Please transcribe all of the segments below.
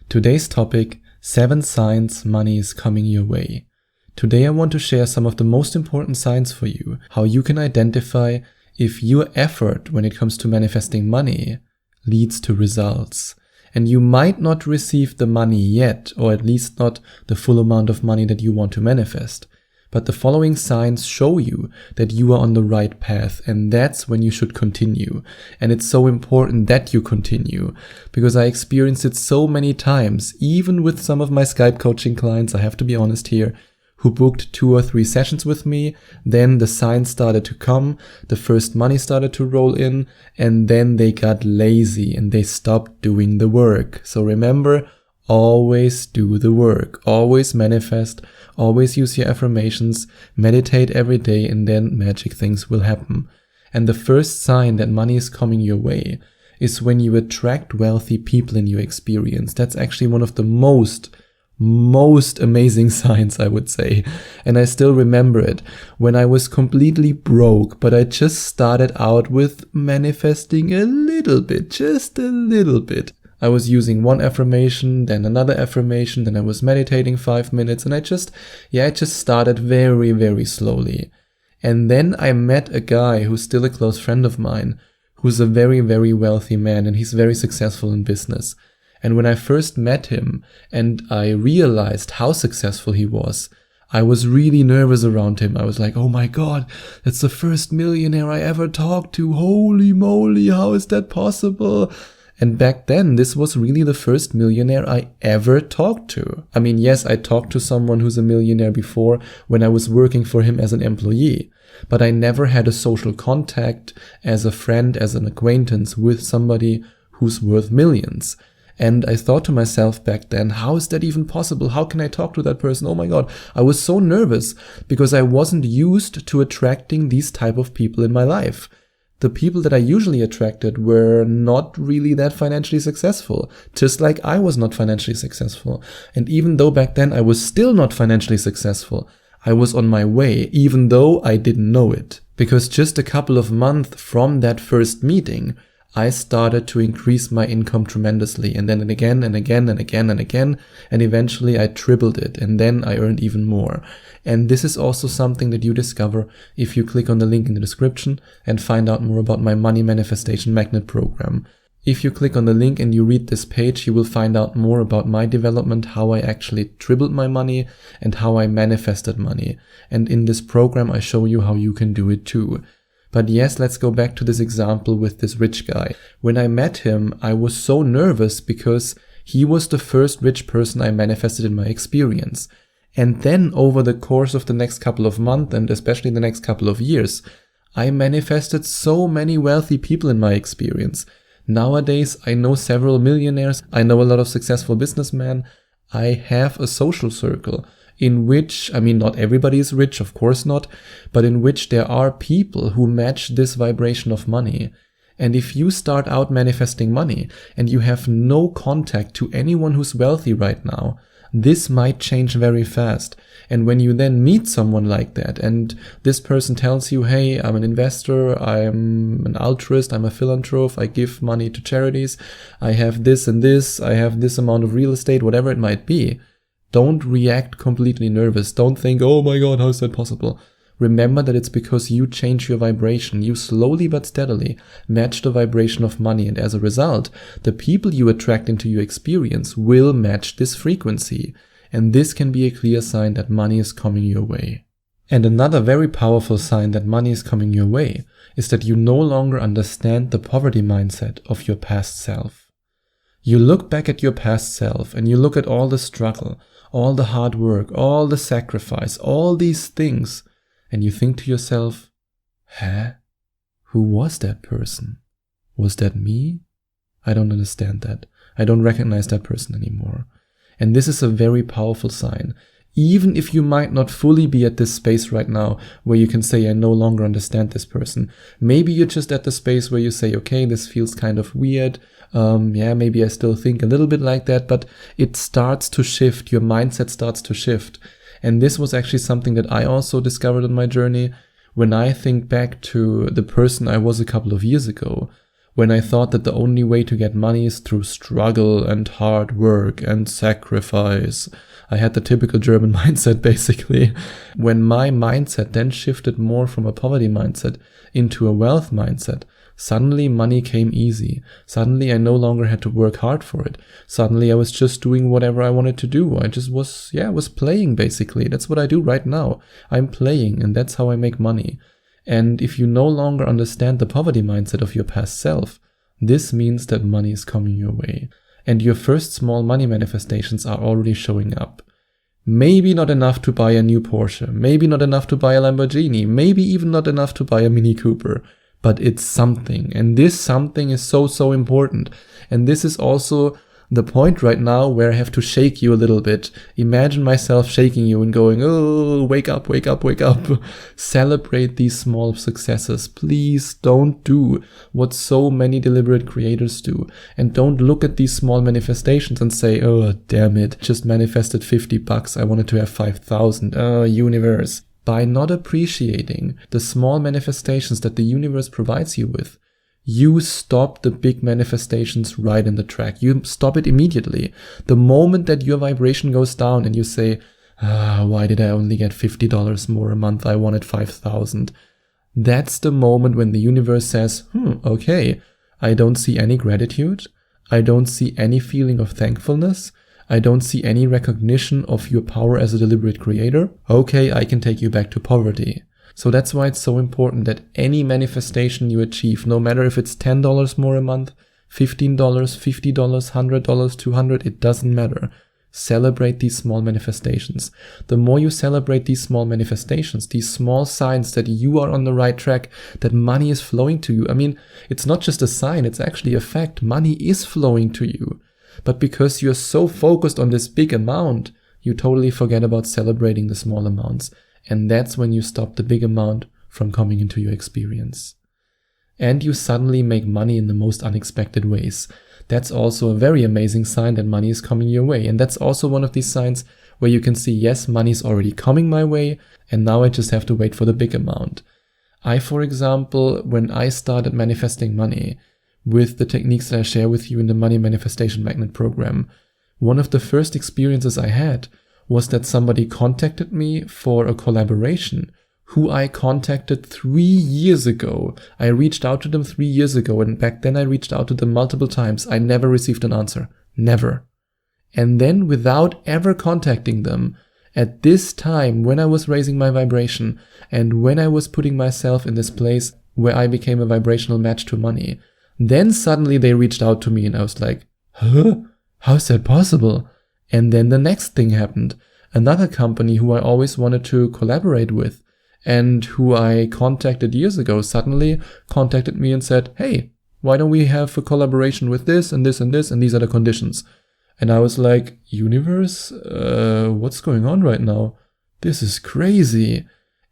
Today's topic, 7 signs money is coming your way. Today I want to share some of the most important signs for you, how you can identify if your effort when it comes to manifesting money leads to results. And you might not receive the money yet, or at least not the full amount of money that you want to manifest. But the following signs show you that you are on the right path, and that's when you should continue. And it's so important that you continue, because I experienced it so many times, even with some of my Skype coaching clients, I have to be honest here, who booked 2 or 3 sessions with me. Then the signs started to come, the first money started to roll in, and then they got lazy and they stopped doing the work. So remember, always do the work, always manifest, always use your affirmations, meditate every day, and then magic things will happen. And the first sign that money is coming your way is when you attract wealthy people in your experience. That's actually one of the most amazing signs, I would say. And I still remember it when I was completely broke, but I just started out with manifesting a little bit, just a little bit. I was using one affirmation, then another affirmation, then I was meditating 5 minutes, and I just started very, very slowly. And then I met a guy who's still a close friend of mine, who's a very, very wealthy man, and he's very successful in business. And when I first met him and I realized how successful he was, I was really nervous around him. I was like, oh my God, that's the first millionaire I ever talked to. Holy moly, how is that possible? And back then, this was really the first millionaire I ever talked to. I mean, yes, I talked to someone who's a millionaire before when I was working for him as an employee, but I never had a social contact as a friend, as an acquaintance with somebody who's worth millions. And I thought to myself back then, how is that even possible? How can I talk to that person? Oh my God, I was so nervous because I wasn't used to attracting these type of people in my life. The people that I usually attracted were not really that financially successful, just like I was not financially successful. And even though back then I was still not financially successful, I was on my way, even though I didn't know it. Because just a couple of months from that first meeting, I started to increase my income tremendously, and then again and again and again and again, and eventually I tripled it, and then I earned even more. And this is also something that you discover if you click on the link in the description and find out more about my Money Manifestation Magnet program. If you click on the link and you read this page, you will find out more about my development, how I actually tripled my money and how I manifested money. And in this program, I show you how you can do it too. But yes, let's go back to this example with this rich guy. When I met him, I was so nervous because he was the first rich person I manifested in my experience. And then over the course of the next couple of months, and especially the next couple of years, I manifested so many wealthy people in my experience. Nowadays, I know several millionaires. I know a lot of successful businessmen. I have a social circle in which, I mean, not everybody is rich, of course not, but in which there are people who match this vibration of money. And if you start out manifesting money and you have no contact to anyone who's wealthy right now, this might change very fast. And when you then meet someone like that and this person tells you, hey, I'm an investor, I'm an altruist, I'm a philanthrope, I give money to charities, I have this and this, I have this amount of real estate, whatever it might be, don't react completely nervous. Don't think, oh my God, how is that possible? Remember that it's because you change your vibration. You slowly but steadily match the vibration of money. And as a result, the people you attract into your experience will match this frequency. And this can be a clear sign that money is coming your way. And another very powerful sign that money is coming your way is that you no longer understand the poverty mindset of your past self. You look back at your past self and you look at all the struggle, all the hard work, all the sacrifice, all these things, and you think to yourself, who was that person? Was that me? I don't understand that. I don't recognize that person anymore. And this is a very powerful sign. Even if you might not fully be at this space right now where you can say, I no longer understand this person. Maybe you're just at the space where you say, okay, this feels kind of weird. Maybe I still think a little bit like that, but it starts to shift. Your mindset starts to shift. And this was actually something that I also discovered on my journey. When I think back to the person I was a couple of years ago, when I thought that the only way to get money is through struggle and hard work and sacrifice. I had the typical German mindset, basically. When my mindset then shifted more from a poverty mindset into a wealth mindset, suddenly money came easy. Suddenly I no longer had to work hard for it. Suddenly I was just doing whatever I wanted to do. I just was playing, basically. That's what I do right now. I'm playing, and that's how I make money. And if you no longer understand the poverty mindset of your past self, this means that money is coming your way. And your first small money manifestations are already showing up. Maybe not enough to buy a new Porsche, maybe not enough to buy a Lamborghini, maybe even not enough to buy a Mini Cooper, but it's something. And this something is so important. And this is also the point right now where I have to shake you a little bit. Imagine myself shaking you and going, oh, wake up, wake up, wake up. Celebrate these small successes. Please don't do what so many deliberate creators do. And don't look at these small manifestations and say, oh, damn it, just manifested $50. I wanted to have 5,000. Oh, universe. By not appreciating the small manifestations that the universe provides you with, you stop the big manifestations right in the track. You stop it immediately. The moment that your vibration goes down and you say, why did I only get $50 more a month? I wanted 5,000. That's the moment when the universe says, okay, I don't see any gratitude. I don't see any feeling of thankfulness. I don't see any recognition of your power as a deliberate creator. Okay, I can take you back to poverty. So that's why it's so important that any manifestation you achieve, no matter if it's $10 more a month, $15, $50, $100, $200, it doesn't matter. Celebrate these small manifestations. The more you celebrate these small manifestations, these small signs that you are on the right track, that money is flowing to you. I mean, it's not just a sign, it's actually a fact. Money is flowing to you. But because you're so focused on this big amount, you totally forget about celebrating the small amounts. And that's when you stop the big amount from coming into your experience. And you suddenly make money in the most unexpected ways. That's also a very amazing sign that money is coming your way. And that's also one of these signs where you can see, yes, money is already coming my way, and now I just have to wait for the big amount. For example, when I started manifesting money with the techniques that I share with you in the Money Manifestation Magnet program, one of the first experiences I had was that somebody contacted me for a collaboration who I contacted 3 years ago. I reached out to them 3 years ago, and back then I reached out to them multiple times. I never received an answer. Never. And then without ever contacting them, at this time when I was raising my vibration and when I was putting myself in this place where I became a vibrational match to money, then suddenly they reached out to me and I was like, huh? How is that possible? And then the next thing happened. Another company who I always wanted to collaborate with and who I contacted years ago suddenly contacted me and said, hey, why don't we have a collaboration with this and this and this, and these are the conditions. And I was like, universe, what's going on right now? This is crazy.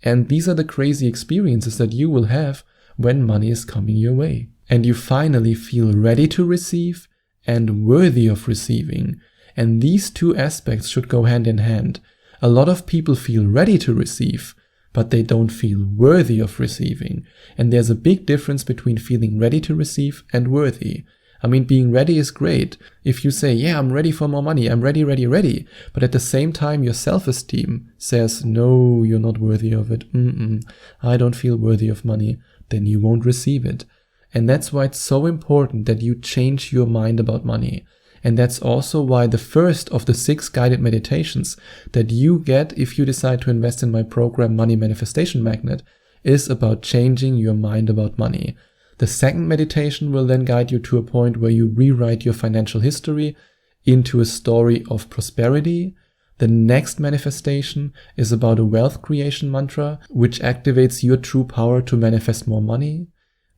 And these are the crazy experiences that you will have when money is coming your way. And you finally feel ready to receive and worthy of receiving. And these two aspects should go hand in hand. A lot of people feel ready to receive, but they don't feel worthy of receiving. And there's a big difference between feeling ready to receive and worthy. I mean, being ready is great. If you say, yeah, I'm ready for more money, I'm ready, but at the same time your self-esteem says, no, you're not worthy of it, I don't feel worthy of money, then you won't receive it. And that's why it's so important that you change your mind about money. And that's also why the first of the 6 guided meditations that you get if you decide to invest in my program Money Manifestation Magnet is about changing your mind about money. The second meditation will then guide you to a point where you rewrite your financial history into a story of prosperity. The next manifestation is about a wealth creation mantra, which activates your true power to manifest more money.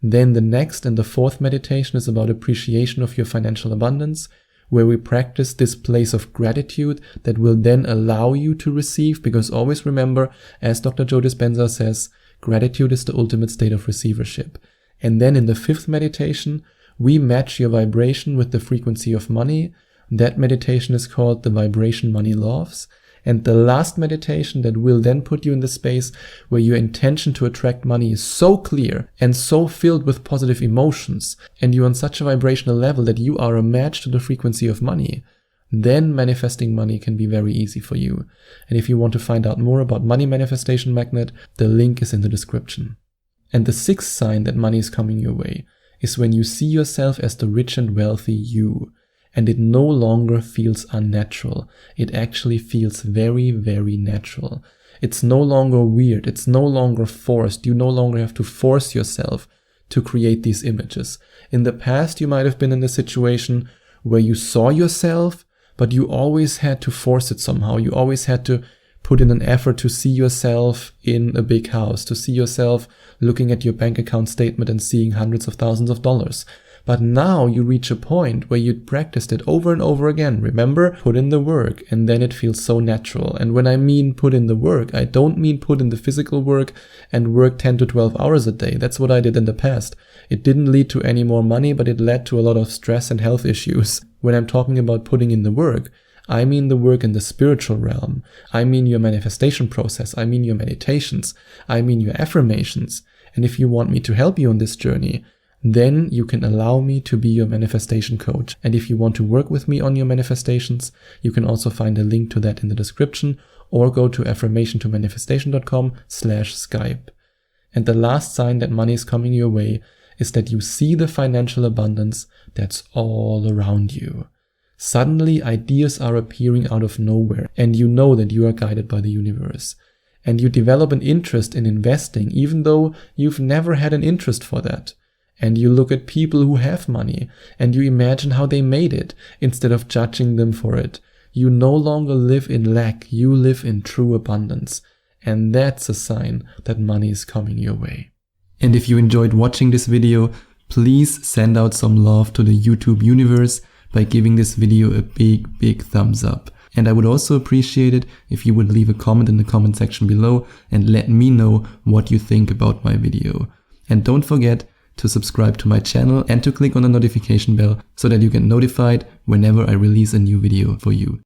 Then the next and the fourth meditation is about appreciation of your financial abundance, where we practice this place of gratitude that will then allow you to receive, because always remember, as Dr. Joe Dispenza says, gratitude is the ultimate state of receivership. And then in the fifth meditation, we match your vibration with the frequency of money. That meditation is called the Vibration Money Laws. And the last meditation that will then put you in the space where your intention to attract money is so clear and so filled with positive emotions, and you're on such a vibrational level that you are a match to the frequency of money, then manifesting money can be very easy for you. And if you want to find out more about Money Manifestation Magnet, the link is in the description. And the sixth sign that money is coming your way is when you see yourself as the rich and wealthy you, and it no longer feels unnatural. It actually feels very, very natural. It's no longer weird. It's no longer forced. You no longer have to force yourself to create these images. In the past, you might have been in a situation where you saw yourself, but you always had to force it somehow. You always had to put in an effort to see yourself in a big house, to see yourself looking at your bank account statement and seeing hundreds of thousands of dollars. But now you reach a point where you practiced it over and over again. Remember, put in the work, and then it feels so natural. And when I mean put in the work, I don't mean put in the physical work and work 10 to 12 hours a day. That's what I did in the past. It didn't lead to any more money, but it led to a lot of stress and health issues. When I'm talking about putting in the work, I mean the work in the spiritual realm. I mean your manifestation process. I mean your meditations. I mean your affirmations. And if you want me to help you on this journey, then you can allow me to be your manifestation coach. And if you want to work with me on your manifestations, you can also find a link to that in the description, or go to affirmationtomanifestation.com/Skype. And the last sign that money is coming your way is that you see the financial abundance that's all around you. Suddenly ideas are appearing out of nowhere, and you know that you are guided by the universe. And you develop an interest in investing, even though you've never had an interest for that. And you look at people who have money, and you imagine how they made it, instead of judging them for it. You no longer live in lack, you live in true abundance. And that's a sign that money is coming your way. And if you enjoyed watching this video, please send out some love to the YouTube universe by giving this video a big thumbs up. And I would also appreciate it if you would leave a comment in the comment section below and let me know what you think about my video. And don't forget to subscribe to my channel and to click on the notification bell so that you get notified whenever I release a new video for you.